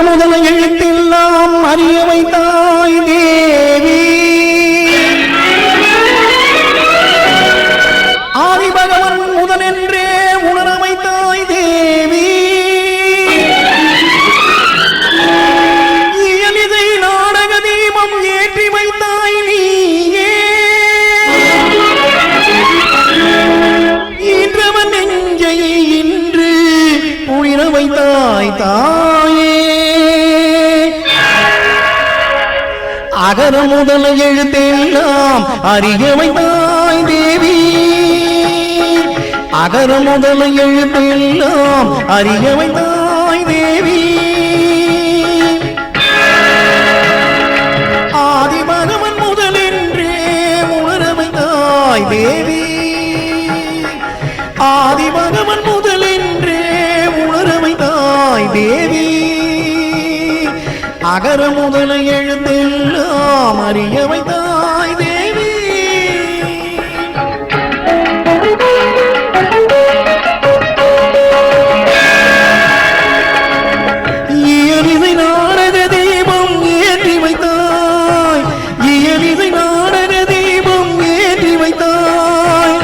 முதல எழுத்தெல்லாம் அறிய வைத்தாய் தேவி. ஆதி பகவன் முதலென்றே உணர வைத்தாய் தேவி. இயலிசை நாடக தீபம் ஏற்றி வைத்தாய் நீயே. இன்றவன் நெஞ்சை இன்று குளிர வைத்தாய் தாயே. அகர முதல எழுத்தெல்லாம் அறிய வைத்தாய் தேவி. அகர முதல எழுத்தெல்லாம் அறிய வைத்தாய் தேவி. ஆதி பகவன் முதலென்றே உணர வைத்தாய் தேவி. ஆதி பகவன் முதலென்றே உணர வைத்தாய் தேவி. அகர முதல எழுத்தெல்லாம் அறிய வைத்தாய் தேவி. இயலிசை நாடக தீபம் ஏற்றி வைத்தாய். இயலிசை நாடக தீபம் ஏற்றி வைத்தாய்.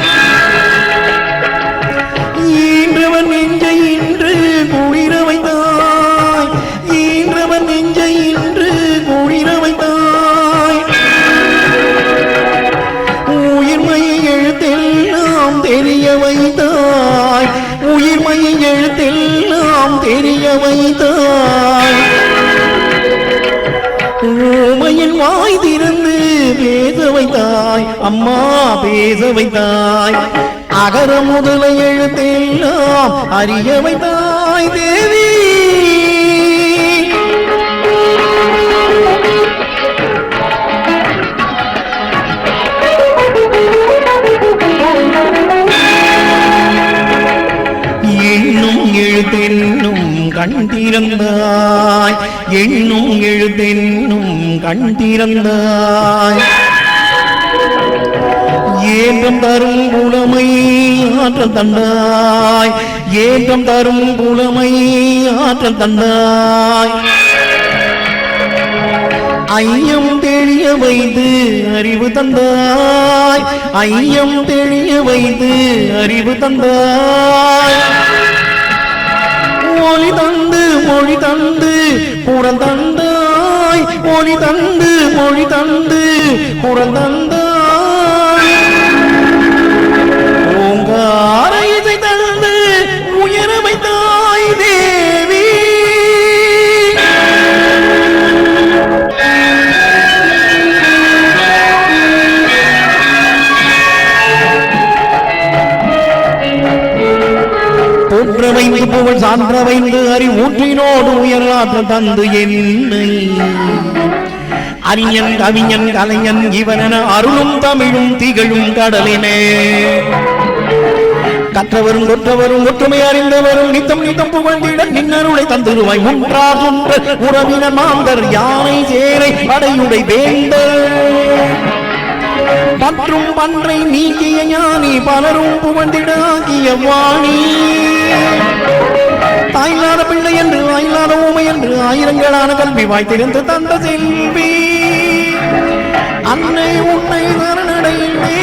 ஈன்றவன் நெஞ்சை இன்று குளிர வைத்தாய். ஈன்றவன் நெஞ்சை இன்று குளிர வைத்தாய். உயிர்மையை எழுத்தெல்லாம் தெரிய வைத்தாய். உயிர்மையை எழுத்தெல்லாம் தெரிய வைத்தாய். ஊமையின் வாய் திறந்து பேச வைத்தாய். அம்மா பேச வைத்தாய். அகர முதல எழுத்தெல்லாம் அறிய வைத்தாய் தேவி. எண்ணும் எழுத்தென்னும் கண் திறந்தாய். எண்ணும் எழுத்தென்னும் கண் திறந்தாய். ஏற்றம் தரும் புலமை ஆற்றல் தந்தாய். ஏற்றம் தரும் புலமை ஆற்றல் தந்தாய். ஐயம் தெளிய வைத்து அறிவு தந்தாய். ஐயம் தெளிய வைத்து அறிவு தந்தாய். ஒளி தந்து மொழி தந்து குரல் தந்தாய். ஒளி தந்து மொழி தந்து குரல் தந்தாய். ஓங்கார இசை தந்து உயர வைத்தாய் தேவி. போற்றவைந்து புகழ் சான்றவைந்து அறிவூற்றினோடு உயராற்ற தந்து என்னை அறிஞன் கவிஞன் கலைஞன் இவனென அருளும் தமிழும் திகழும் கடலினே. கற்றவரும் கொற்றவரும் ஒற்றுமை அறிந்தவரும் நித்தம் நித்தம் புகழ்ந்திட நின்னருளை தந்திருவாய். முன்றார் சுன்ற உறவினர் மாந்தர் யானை சேரை படையுடை வேந்தர். பற்றும் பன்றை நீக்கிய ஞானி பலரும் புகழ்ந்திடாகிய வாணி. தாயில்லாத பிள்ளை என்று ஆயில்லாத ஊமை என்று ஆயிரங்களான கல்வி வாய்த்திருந்து தந்த செல்வி. அன்னை உன்னை சரணடைந்தே